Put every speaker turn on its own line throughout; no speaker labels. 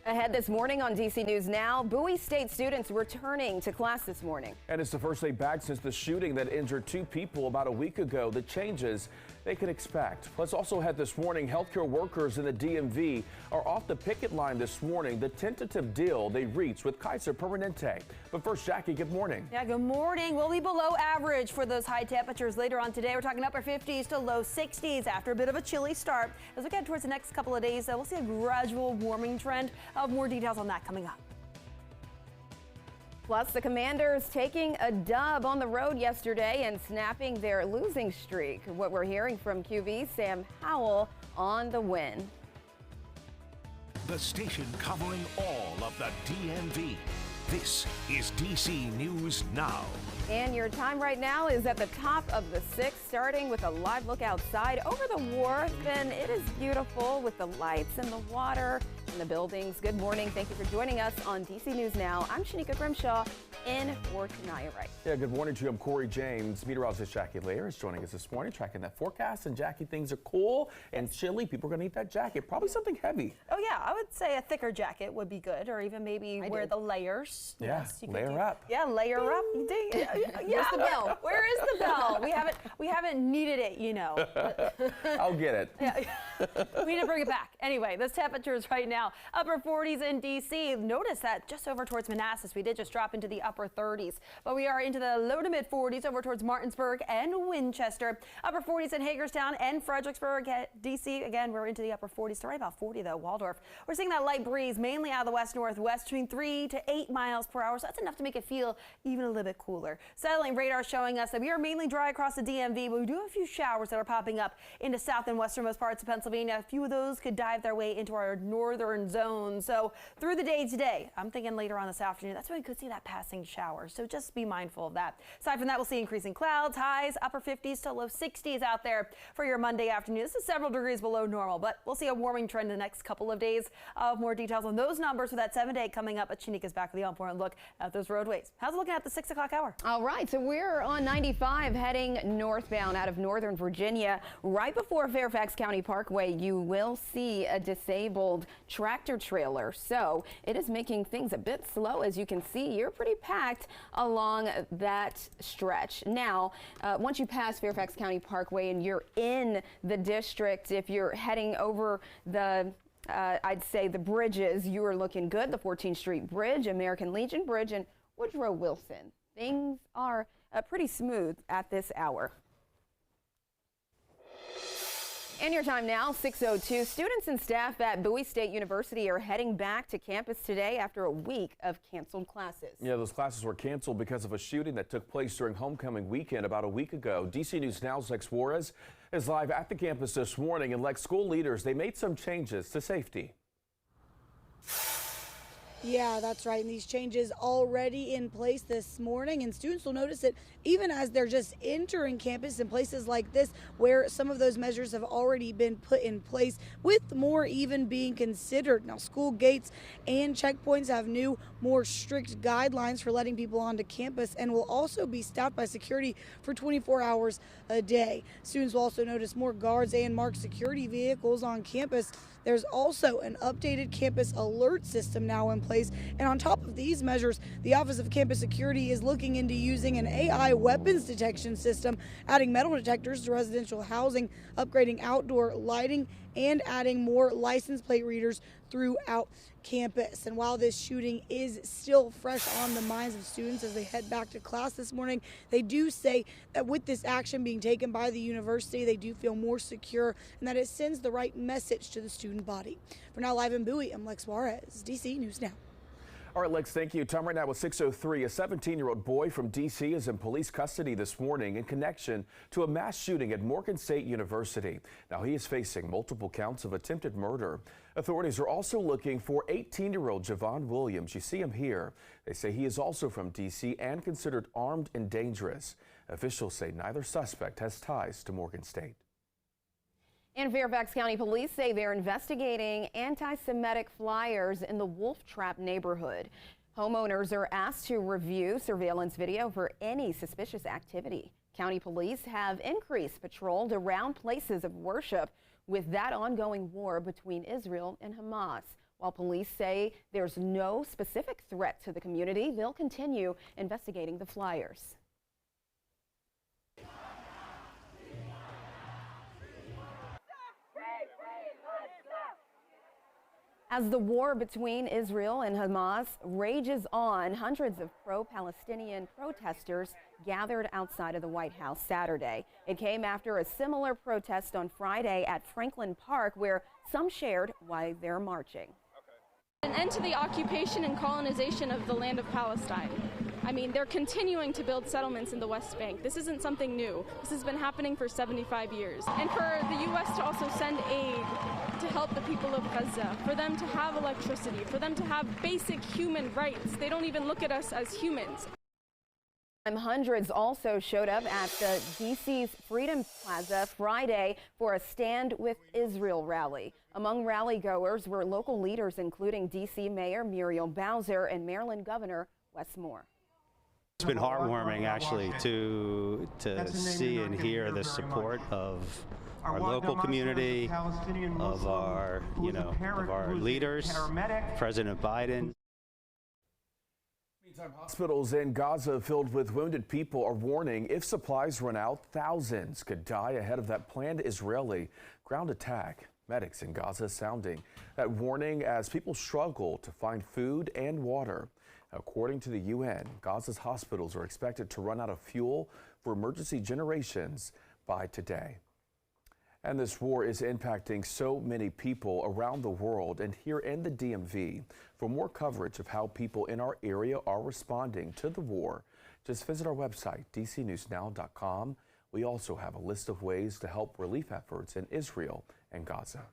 Ahead this morning on DC News Now, Bowie State students returning to class this morning.
And it's the first day back since the shooting that injured 2 people about a week ago. The changes they can expect. Let's also ahead this morning. Healthcare workers in the DMV are off the picket line this morning. The tentative deal they reached with Kaiser Permanente. But first, Jackie, good morning.
Yeah, good morning. We'll be below average for those high temperatures later on today. We're talking upper 50s to low 60s after a bit of a chilly start. As we get towards the next couple of days, we'll see a gradual warming trend. More details on that coming up.
Plus, the Commanders taking a dub on the road yesterday and snapping their losing streak. What we're hearing from QV Sam Howell on the win.
The station covering all of the DMV. This is DC News Now.
And your time right now is at the top of the 6th, starting with a live look outside over the wharf. And it is beautiful with the lights and the water and the buildings. Good morning. Thank you for joining us on DC News Now. I'm Shanika Grimshaw in for Tanaya Wright.
Yeah, good morning to you. I'm Corey James. Meteorologist Jackie Lair is joining us this morning, tracking that forecast. And Jackie, things are cool and chilly. People are going to need that jacket. Probably something heavy.
Oh, yeah. I would say a thicker jacket would be good, or even maybe wear the layers.
Yeah,
yes,
layer up.
Yeah, layer up. Yeah,
where's the bell?
Where is the bell? We haven't needed it, you know.
I'll get it.
Yeah. We need to bring it back. Anyway, the temperatures right now, upper 40s in DC. Notice that just over towards Manassas, we did just drop into the upper 30s, but we are into the low to mid 40s over towards Martinsburg and Winchester. Upper 40s in Hagerstown and Fredericksburg. At DC, again, we're into the upper 40s to right about 40 though, Waldorf. We're seeing that light breeze mainly out of the west-northwest between 3 to 8 miles per hour, so that's enough to make it feel even a little bit cooler. Satellite radar showing us that we are mainly dry across the DMV, but we do have a few showers that are popping up into south and westernmost parts of Pennsylvania. A few of those could dive their way into our northern zone. So through the day today, I'm thinking later on this afternoon, that's when we could see that passing shower. So just be mindful of that. Aside from that, we'll see increasing clouds, highs, upper 50s to low 60s out there for your Monday afternoon. This is several degrees below normal, but we'll see a warming trend in the next couple of days. More details on those numbers for that 7-day coming up. At Shanika's back with the on-point look at those roadways. How's it looking at the 6 o'clock hour?
All right, so we're on 95 heading northbound out of Northern Virginia. Right before Fairfax County Parkway, you will see a disabled tractor trailer. So it is making things a bit slow. As you can see, you're pretty packed along that stretch. Now, once you pass Fairfax County Parkway and you're in the district, if you're heading over the I'd say the bridges, you are looking good. The 14th Street Bridge, American Legion Bridge, and Woodrow Wilson. Things are pretty smooth at this hour. And your time now, 6:02. Students and staff at Bowie State University are heading back to campus today after a week of canceled classes.
Yeah, those classes were canceled because of a shooting that took place during homecoming weekend about a week ago. DC News Now's Lex Juarez is live at the campus this morning. And Lex, school leaders, they made some changes to safety.
Yeah, that's right. And these changes already in place this morning, and students will notice it even as they're just entering campus in places like this where some of those measures have already been put in place, with more even being considered. Now, school gates and checkpoints have new, more strict guidelines for letting people onto campus and will also be staffed by security for 24 hours a day. Students will also notice more guards and marked security vehicles on campus. There's also an updated campus alert system now in place. And on top of these measures, the Office of Campus Security is looking into using an AI weapons detection system, adding metal detectors to residential housing, upgrading outdoor lighting, and adding more license plate readers throughout campus. And while this shooting is still fresh on the minds of students as they head back to class this morning, they do say that with this action being taken by the university, they do feel more secure and that it sends the right message to the student body. For now, live in Bowie, I'm Lex Juarez, DC News Now.
All right, Lex, thank you. Time right now was 6:03. A 17-year-old boy from D.C. is in police custody this morning in connection to a mass shooting at Morgan State University. Now, he is facing multiple counts of attempted murder. Authorities are also looking for 18-year-old Javon Williams. You see him here. They say he is also from D.C. and considered armed and dangerous. Officials say neither suspect has ties to Morgan State.
And Fairfax County Police say they're investigating anti-Semitic flyers in the Wolf Trap neighborhood. Homeowners are asked to review surveillance video for any suspicious activity. County police have increased patrols around places of worship with that ongoing war between Israel and Hamas. While police say there's no specific threat to the community, they'll continue investigating the flyers. As the war between Israel and Hamas rages on, hundreds of pro-Palestinian protesters gathered outside of the White House Saturday. It came after a similar protest on Friday at Franklin Park, where some shared why they're marching.
An end to the occupation and colonization of the land of Palestine. I mean, they're continuing to build settlements in the West Bank. This isn't something new. This has been happening for 75 years. And for the U.S. to also send aid to help the people of Gaza, for them to have electricity, for them to have basic human rights. They don't even look at us as humans.
Hundreds also showed up at the D.C.'s Freedom Plaza Friday for a Stand with Israel rally. Among rally goers were local leaders, including D.C. Mayor Muriel Bowser and Maryland Governor Wes Moore.
It's been heartwarming, actually, to see and hear the support of our local community, of our, of our leaders, President Biden.
Meantime, hospitals in Gaza filled with wounded people are warning if supplies run out, thousands could die ahead of that planned Israeli ground attack. Medics in Gaza sounding that warning as people struggle to find food and water. According to the UN, Gaza's hospitals are expected to run out of fuel for emergency generations by today. And this war is impacting so many people around the world and here in the DMV. For more coverage of how people in our area are responding to the war, just visit our website, dcnewsnow.com. We also have a list of ways to help relief efforts in Israel and Gaza.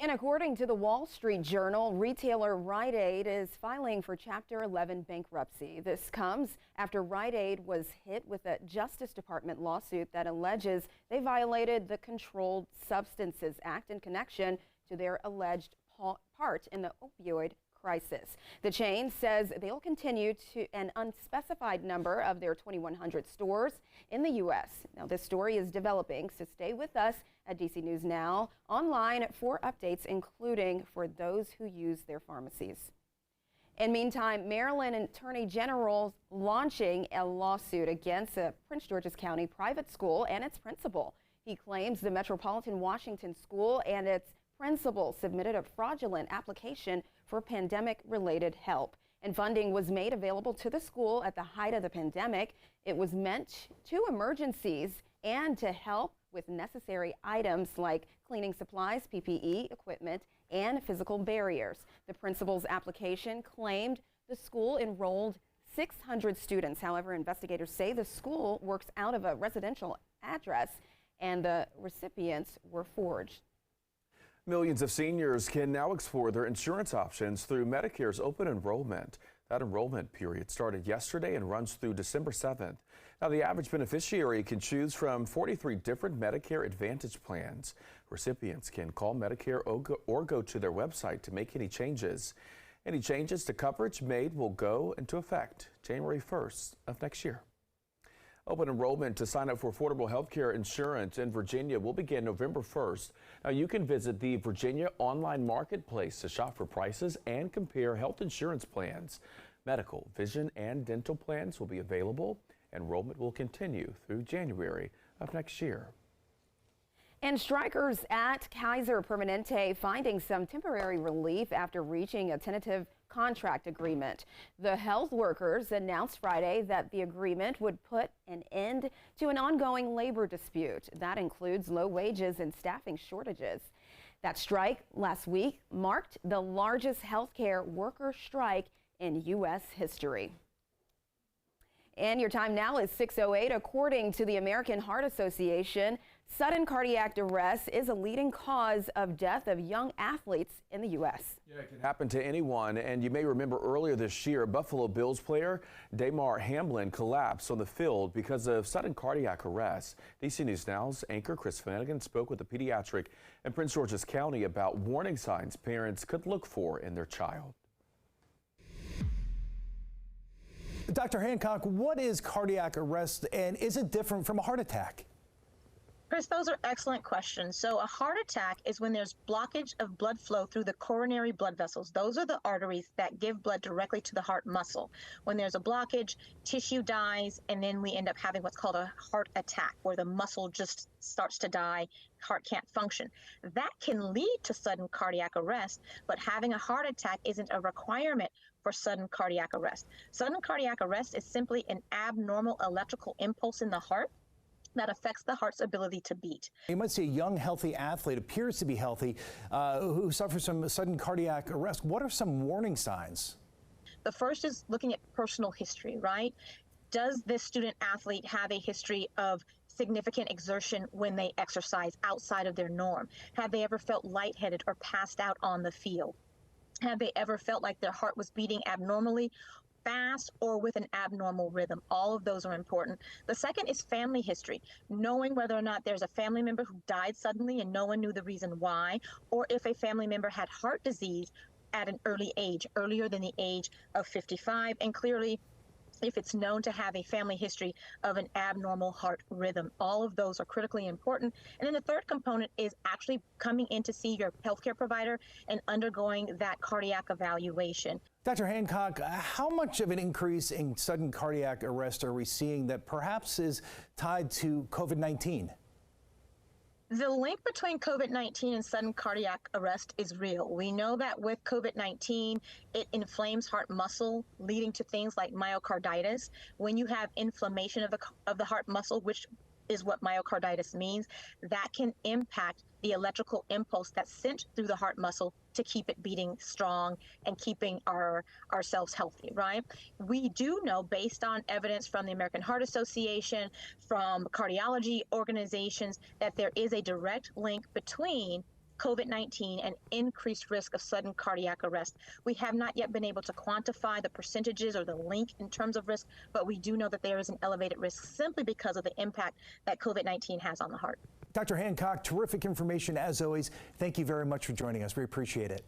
And according to the Wall Street Journal, retailer Rite Aid is filing for Chapter 11 bankruptcy. This comes after Rite Aid was hit with a Justice Department lawsuit that alleges they violated the Controlled Substances Act in connection to their alleged part in the opioid crisis. The chain says they'll continue to an unspecified number of their 2,100 stores in the U.S. Now, this story is developing, so stay with us at DC News Now online for updates, including for those who use their pharmacies. In meantime, Maryland Attorney General launching a lawsuit against a Prince George's County private school and its principal. He claims the Metropolitan Washington School and its principal submitted a fraudulent application for pandemic-related help, and funding was made available to the school at the height of the pandemic. It was meant to emergencies and to help with necessary items like cleaning supplies, PPE equipment, and physical barriers. The principal's application claimed the school enrolled 600 students. However, investigators say the school works out of a residential address and the recipients were forged.
Millions of seniors can now explore their insurance options through Medicare's open enrollment. That enrollment period started yesterday and runs through December 7th. Now, the average beneficiary can choose from 43 different Medicare Advantage plans. Recipients can call Medicare or go to their website to make any changes. Any changes to coverage made will go into effect January 1st of next year. Open enrollment to sign up for affordable health care insurance in Virginia will begin November 1st. Now, you can visit the Virginia online marketplace to shop for prices and compare health insurance plans. Medical, vision, and dental plans will be available. Enrollment will continue through January of next year.
And strikers at Kaiser Permanente finding some temporary relief after reaching a tentative contract agreement. The health workers announced Friday that the agreement would put an end to an ongoing labor dispute. That includes low wages and staffing shortages. That strike last week marked the largest healthcare worker strike in U.S. history. And your time now is 6:08. According to the American Heart Association, sudden cardiac arrest is a leading cause of death of young athletes in the U.S.
Yeah, it can happen to anyone. And you may remember earlier this year, Buffalo Bills player Damar Hamlin collapsed on the field because of sudden cardiac arrest. DC News Now's anchor Chris Flanagan spoke with a pediatric in Prince George's County about warning signs parents could look for in their child.
Dr. Hancock, what is cardiac arrest and is it different from a heart attack? Chris, those are excellent questions. So a heart attack is when there's blockage of blood flow through the coronary blood vessels. Those are the arteries that give blood directly to the heart muscle. When there's a blockage, tissue dies, and then we end up having what's called a heart attack, where the muscle just starts to die, heart can't function. That can lead to sudden cardiac arrest, but having a heart attack isn't a requirement for sudden cardiac arrest. Sudden cardiac arrest is simply an abnormal electrical impulse in the heart that affects the heart's ability to beat.
You might see a young, healthy athlete, appears to be healthy, who suffers from sudden cardiac arrest. What are some warning signs?
The first is looking at personal history, right? Does this student athlete have a history of significant exertion when they exercise outside of their norm? Have they ever felt lightheaded or passed out on the field? Have they ever felt like their heart was beating abnormally, fast, or with an abnormal rhythm? All of those are important. The second is family history, knowing whether or not there's a family member who died suddenly and no one knew the reason why, or if a family member had heart disease at an early age, earlier than the age of 55, and clearly if it's known to have a family history of an abnormal heart rhythm. All of those are critically important. And then the third component is actually coming in to see your healthcare provider and undergoing that cardiac evaluation.
Dr. Hancock, how much of an increase in sudden cardiac arrest are we seeing that perhaps is tied to COVID-19?
The link between COVID-19 and sudden cardiac arrest is real. We know that with COVID-19, it inflames heart muscle, leading to things like myocarditis. When you have inflammation of the heart muscle, which is what myocarditis means, that can impact the electrical impulse that's sent through the heart muscle to keep it beating strong and keeping ourselves healthy, right? We do know, based on evidence from the American Heart Association, from cardiology organizations, that there is a direct link between COVID-19 and increased risk of sudden cardiac arrest. We have not yet been able to quantify the percentages or the link in terms of risk, but we do know that there is an elevated risk simply because of the impact that COVID-19 has on the heart.
Dr. Hancock, terrific information as always. Thank you very much for joining us. We appreciate it.